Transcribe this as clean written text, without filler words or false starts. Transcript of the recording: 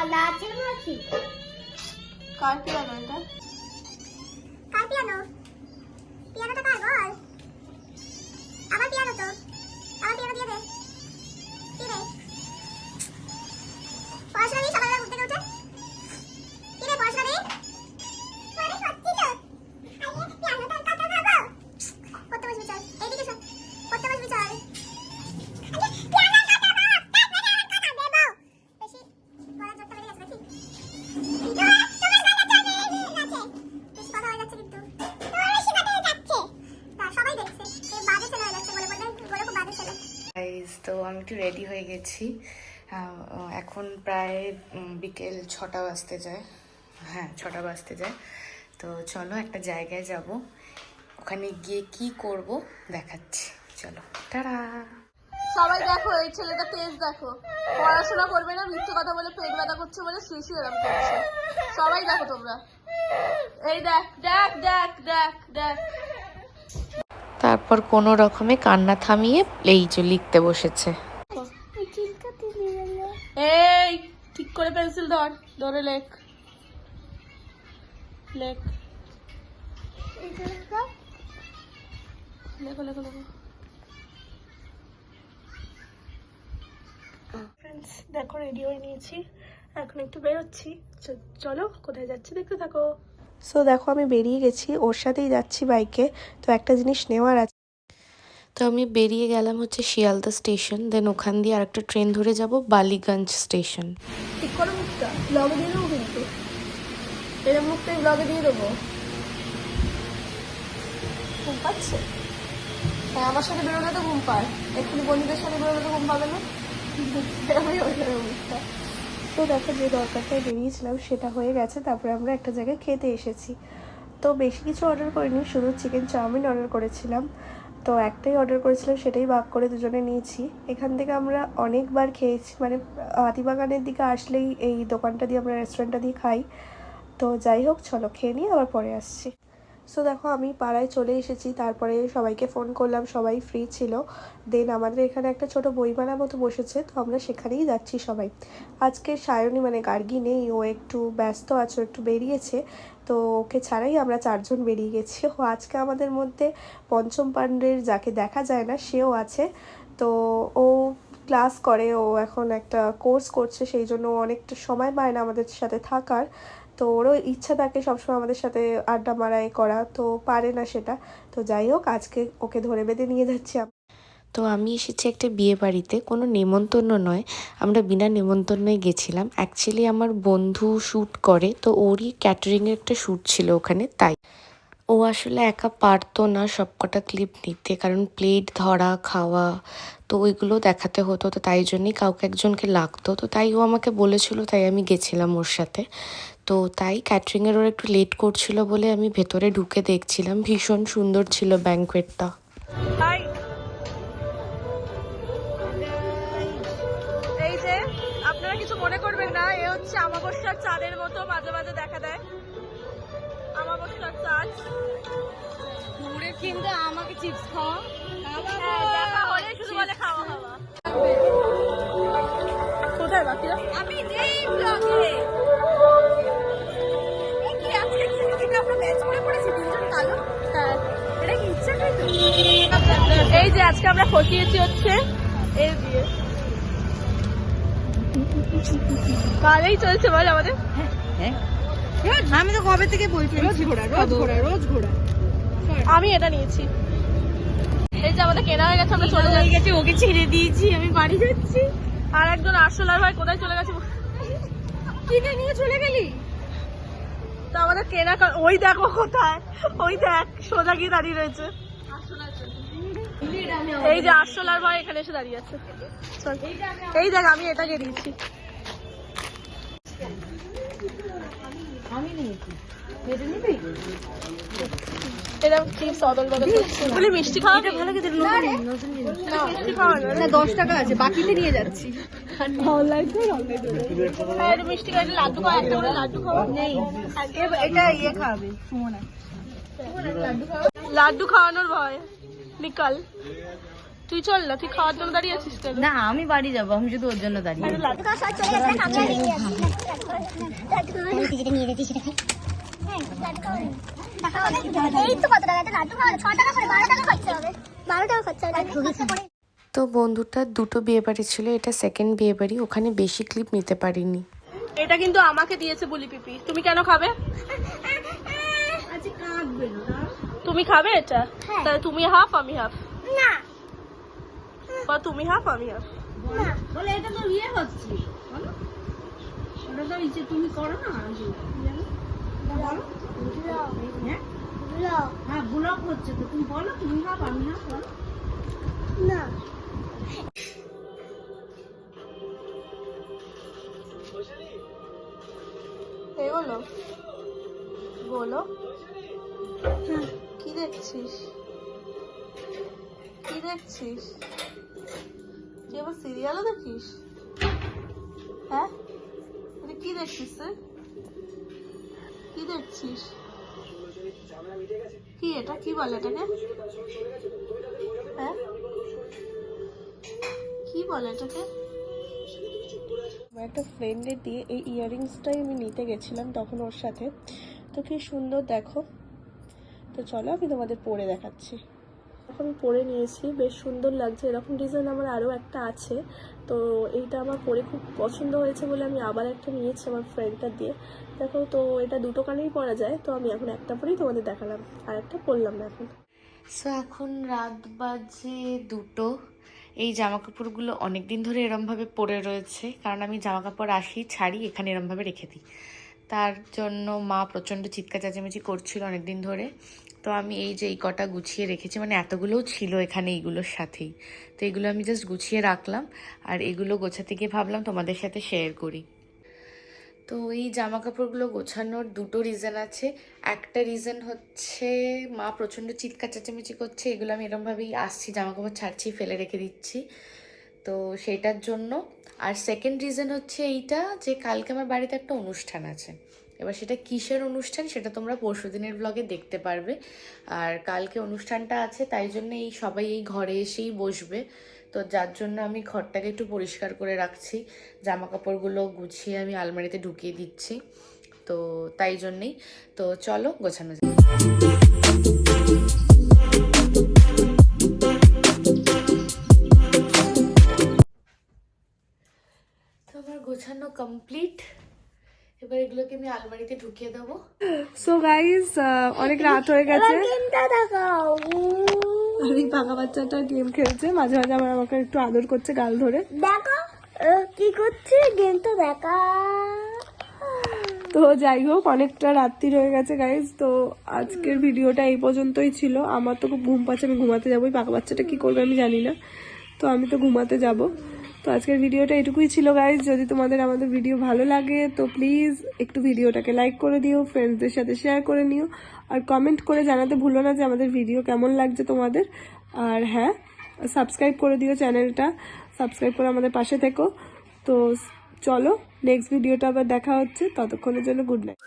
কার piano এটা? কার piano? পিয়ানোটা কার বল? আমার piano তো। আমার পিয়ানো দিয়ে দে। কি রে? পড়াশোনা নেই সকালবেলা ঘুম থেকে উঠে? কি রে পড়াশোনা নেই? পরে করছি তো। আরে পিয়ানোটা কত খাবো? পড়তে বসবি চল। এইদিকে চল। পড়তে বসবি চল। আরে পিয়ানো কত খাবো? তারপরে আমার কথা দেবো। বেশি গলা জোরটা বেড়ে গেছে নাকি? তো আমি একটু রেডি হয়ে গেছি। এখন প্রায় বিকেল 6টা বাজতে যায়। হ্যাঁ 6টা বাজতে যায়। তো চলো একটা জায়গায় যাব, ওখানে গিয়ে কি করব দেখাচ্ছি। চলো টাটা। সবাই দেখো এই ছেলেটা তেজ দেখো, পড়াশোনা করবে না, মিথ্যে কথা বলে পেট ব্যথা করছে বলে শুয়ে এরকম করছে। সবাই দেখো তোমরা, এই দেখ দেখ দেখ দেখ দেখ। তারপর কোনো রকমে কান্না থামিয়ে এই যে লিখতে বসেছে। এই ঠিক করে পেন্সিল ধর, ধরে লেখ লেখ লেখো লেখো লেখো। ফ্রেন্ডস দেখো রেডি হয়ে নিয়েছি, এখন একটু বেরোচ্ছি। চলো কোথায় যাচ্ছি দেখতে থাকো। সো দেখো আমি বেরিয়ে গেছি, ওর সাথেই যাচ্ছি বাইকে। তো একটা জিনিস নেওয়ার আছে। তো আমি বেরিয়ে গেলাম হচ্ছে শিয়ালদা স্টেশন, দেন ওখান দিয়ে আরেকটা ট্রেন ধরে যাব বালিগঞ্জ স্টেশন। ঠিক করো মুখটা, ব্লগে দিয়ে দেবো কিন্তু, এই মুখটাই ব্লগে দিয়ে দেবো। ঘুম পাচ্ছে? হ্যাঁ আমার সাথে বেরোলে তো ঘুম পায়, এক্ষুনি বন্ধুদের সাথে বেরোলে তো ঘুম পাবে না। মুখটা তো দেখো যে দরকারটায় বেরিয়েছিলাম সেটা হয়ে গেছে। তারপরে আমরা একটা জায়গায় খেতে এসেছি। তো বেশি কিছু অর্ডার করিনি, শুধু চিকেন চাউমিন অর্ডার করেছিলাম। তো একটাই অর্ডার করেছিলাম, সেটাই ভাগ করে দুজনে নিয়েছি। এখান থেকে আমরা অনেকবার খেয়েছি, মানে হাতিবাগানের দিকে আসলেই এই দোকানটা দিয়ে আমরা রেস্টুরেন্টটা দিয়ে খাই। তো যাই হোক চলো খেয়ে নিয়ে আবার পরে আসছি। সো দেখো আমি পাড়ায় চলে এসেছি, তারপরে সবাইকে ফোন করলাম, সবাই ফ্রি ছিল। দেন আমাদের এখানে একটা ছোট বইমেলার মতো বসেছে, তো আমরা সেখানেই যাচ্ছি সবাই। আজকে সায়নী মানে গার্গী নেই, ও একটু ব্যস্ত আছে, একটু বেরিয়েছে। তো ওকে ছাড়াই আমরা 4জন বেরিয়ে গেছি। ও আজকে আমাদের মধ্যে পঞ্চম পাণ্ডের যাকে দেখা যায় না সেও আছে। তো ও ক্লাস করে, ও এখন একটা কোর্স করছে, সেই জন্য অনেকটা সময় পায় না আমাদের সাথে থাকার। তো ওরও ইচ্ছা থাকে সবসময় আমাদের সাথে আড্ডা মারাই করা, তো পারে না সেটা। তো যাই হোক আজকে ওকে ধরে বেঁধে নিয়ে যাচ্ছি। তো আমি এসেছি একটা বিয়ে বাড়িতে, কোনো নেমন্তন্ন নয়, আমরা বিনা নেমন্তন্নই গেছিলাম। অ্যাকচুয়ালি আমার বন্ধু শ্যুট করে, তো ওরই ক্যাটারিংয়ের একটা শ্যুট ছিল ওখানে, তাই ও আসলে একা পারতো না সবকটা ক্লিপ নিতে, কারণ প্লেট ধরা খাওয়া তো ওইগুলো দেখাতে হতো, তো তাই জন্যই কাউকে একজনকে লাগতো। তো তাই ও আমাকে বলেছিল, তাই আমি গেছিলাম ওর সাথে। তো তাই ক্যাটারিংয়ের ওর একটু লেট করছিল বলে আমি ভেতরে ঢুকে দেখছিলাম। ভীষণ সুন্দর ছিল ব্যাঙ্কোয়েটটা। এই যে আপনারা কিছু মনে করবেন না, এ হচ্ছে আমাবস্যার চাঁদের মতো মাঝে মাঝে দেখা দেয়। আমাবস্যার চাঁদ ঘুরে, কিন্তু আমাকে চিপস খাওয়া দেখা হলে শুধু বলে খাওয়া খাওয়া। কোথায় বাকিরা? আমি নেই ব্লগে। কি আজকে কি আমরা ম্যাচ করে পড়েছি দুজন কালো। হ্যাঁ এটা কি ইচ্ছা করে তো? এই যে আজকে আমরা ফসিয়েছি হচ্ছে এর দিয়ে। কালেই চলছে বল আমাদের। হ্যাঁ আমি তো কবে থেকে বলছি রোজ ঘোড়া রোজ ঘোড়া রোজ ঘোড়া। আমি এটা নিয়েছি। এই যে আমাদের কেনা হয়ে গেছে, আমরা চলে গেছি, ওকে ছেড়ে দিয়েছি, আমি বাড়ি যাচ্ছি। আর একজন আরশোলার ভাই কোথায় চলে গেছে? কিনে নিয়ে চলে গেলি? তো আমাদের কেনা ওই দেখো কোথায়, ওই দেখ সোজা গিয়ে দাঁড়িয়ে রয়েছে। এই যে আরশোলার ভাই এখানে এসে দাঁড়িয়ে আছে। এই দেখ আমি এটাকে দিয়েছি। আমি নিয়েছি, এটা চিপস অদল বদল করছে। বলি মিষ্টি খাওয়া ভালো খেতে, নতুন জিনিস মিষ্টি খাওয়া না 10 টাকা আছে, বাকিতে নিয়ে যাচ্ছি। মিষ্টি খাওয়া, লাড্ডু খাওয়া, একটা করে লাড্ডু খাওয়া নেই। এটা ইয়ে খাবে সুমনা, লাড্ডু খাওয়ানোর ভয় নিকাল। তুই চল না, তুই খাওয়ার জন্য দাঁড়িয়ে আছিস কেন? না আমি বাড়ি যাবো, আমি শুধু ওর জন্য দাঁড়িয়ে। আরে লাড্ডু তো সব চলে গেছে, আমরা রেডি আছি। তুই যেটা নিয়ে যেতিস সেটা খাই। হ্যাঁ, লাড্ডু খাওয়া নেই। এই তো কত টাকা, একটা লাড্ডু খাওয়া 6 টাকা করে 12 টাকা খরচা হবে। 12 টাকা খরচা হবে। তো বন্ধুটার দুটো বিয়েবাড়ি ছিল, এটা সেকেন্ড বিয়েবাড়ি, ওখানে বেশি ক্লিপ নিতে পারিনি। এটা কিন্তু আমাকে দিয়েছে বুলি পিপি, তুমি কেন খাবে? তুমি খাবে এটা? তাহলে তুমি হাফ আমি হাফ। না বা তুমি হাফ আমি হাফ। বলে এটা তো ইয়ে হচ্ছে, বলো ওটা তো ইচ্ছে তুমি করো না, হ্যাঁ ব্লক হচ্ছে তো, তুমি বলো তুমি হাফ আমি হাফ, বলো না এই বলো বলো, কি দেখছিস? কি দেখছিস? তুই আবার সিরিয়ালও দেখিস? হ্যাঁ, এটা কি দেখছিস তুই? কি দেখছিস? কি এটা, কি বলে এটাকে? হ্যাঁ, কি বলে এটাকে? আমার একটা ফ্রেন্ডের দিয়ে এই ইয়াররিংসটাই আমি নিতে গেছিলাম তখন ওর সাথে। তো কি সুন্দর দেখো। তো চলো আমি তোমাদের পরে দেখাচ্ছি। এখন পরে নিয়েছি, বেশ সুন্দর লাগছে। এরকম ডিজাইন আমার আরও একটা আছে, তো এইটা আমার পরে খুব পছন্দ হয়েছে বলে আমি আবার একটা নিয়েছি আমার ফ্রেন্ডটা দিয়ে। দেখো, তো এটা দুটো কানেই পরা যায়, তো আমি এখন একটা পরেই তোমাদের দেখালাম, আর একটা পরলাম না এখন। সো এখন রাত বাজে 2টো। এই জামা কাপড়গুলো অনেক দিন ধরে এরমভাবে পরে রয়েছে, কারণ আমি জামা কাপড় আসি ছাড়ি এখানে এরমভাবে রেখে দিই। তার জন্য মা প্রচণ্ড চিৎকার চেঁচামেচি করছিল অনেক দিন ধরে। তো আমি এই যে এই কটা গুছিয়ে রেখেছি, মানে এতগুলোও ছিল এখানে এইগুলোর সাথেই। তো এগুলো আমি জাস্ট গুছিয়ে রাখলাম, আর এগুলো গোছাতে গিয়ে ভাবলাম তোমাদের সাথে শেয়ার করি। তো এই জামা কাপড়গুলো গোছানোর দুটো রিজন আছে। একটা রিজন হচ্ছে মা প্রচণ্ড চিৎকার চেঁচামেচি করছে, এগুলো আমি এরমভাবেই আসছি জামা কাপড় ছাড়ছি ফেলে রেখে দিচ্ছি, তো সেটার জন্য। আর সেকেন্ড রিজন হচ্ছে এইটা, যে কালকে আমার বাড়িতে একটা অনুষ্ঠান আছে। এবার সেটা কিসের অনুষ্ঠান সেটা তোমরা পরশুদিনের ব্লগে দেখতে পারবে। আর কালকে অনুষ্ঠানটা আছে, তাই জন্য এই সবাই এই ঘরে এসেই বসবে, তো যার জন্য আমি ঘরটাকে একটু পরিষ্কার করে রাখছি, জামা কাপড়গুলো গুছিয়ে আমি আলমারিতে ঢুকিয়ে দিচ্ছি, তো তাই জন্যেই। তো চলো গোছানো যাক। তো আমার গোছানো কমপ্লিট, এবার এগুলোকে আমি আলমারিতে ঢুকিয়ে দেবো। সো গাইস, অনেক রাত হয়ে গেছে। গেমটা দেখাও। আর এই পাকা বাচ্চাটা গেম খেলছে, মাঝে মাঝে আমার আমাকে একটু আদর করছে গাল ধরে। দেখো কি করছে, গেমটা দেখা। তো যাই হোক, অনেকটা রাত্রি হয়ে গেছে গাইজ। তো আজকের ভিডিওটা এই পর্যন্তই ছিল। আমার তো খুব ঘুম পাচ্ছে, আমি ঘুমাতে যাবো। পাকা বাচ্চাটা কি করবে আমি জানি না, তো আমি তো ঘুমাতে যাব। তো আজকের ভিডিওটা এটুকুই ছিল গাইজ। যদি তোমাদের আমাদের ভিডিও ভালো লাগে তো প্লিজ একটু ভিডিওটাকে লাইক করে দিও, ফ্রেন্ডসদের সাথে শেয়ার করে নিও, আর কমেন্ট করে জানাতে ভুলো না যে আমাদের ভিডিও কেমন লাগছে তোমাদের। আর হ্যাঁ, সাবস্ক্রাইব করে দিও চ্যানেলটা, সাবস্ক্রাইব করে আমাদের পাশে থেকো। তো চলো নেক্সট ভিডিওটা আবার দেখা হচ্ছে, ততক্ষণের জন্য গুড নাইট।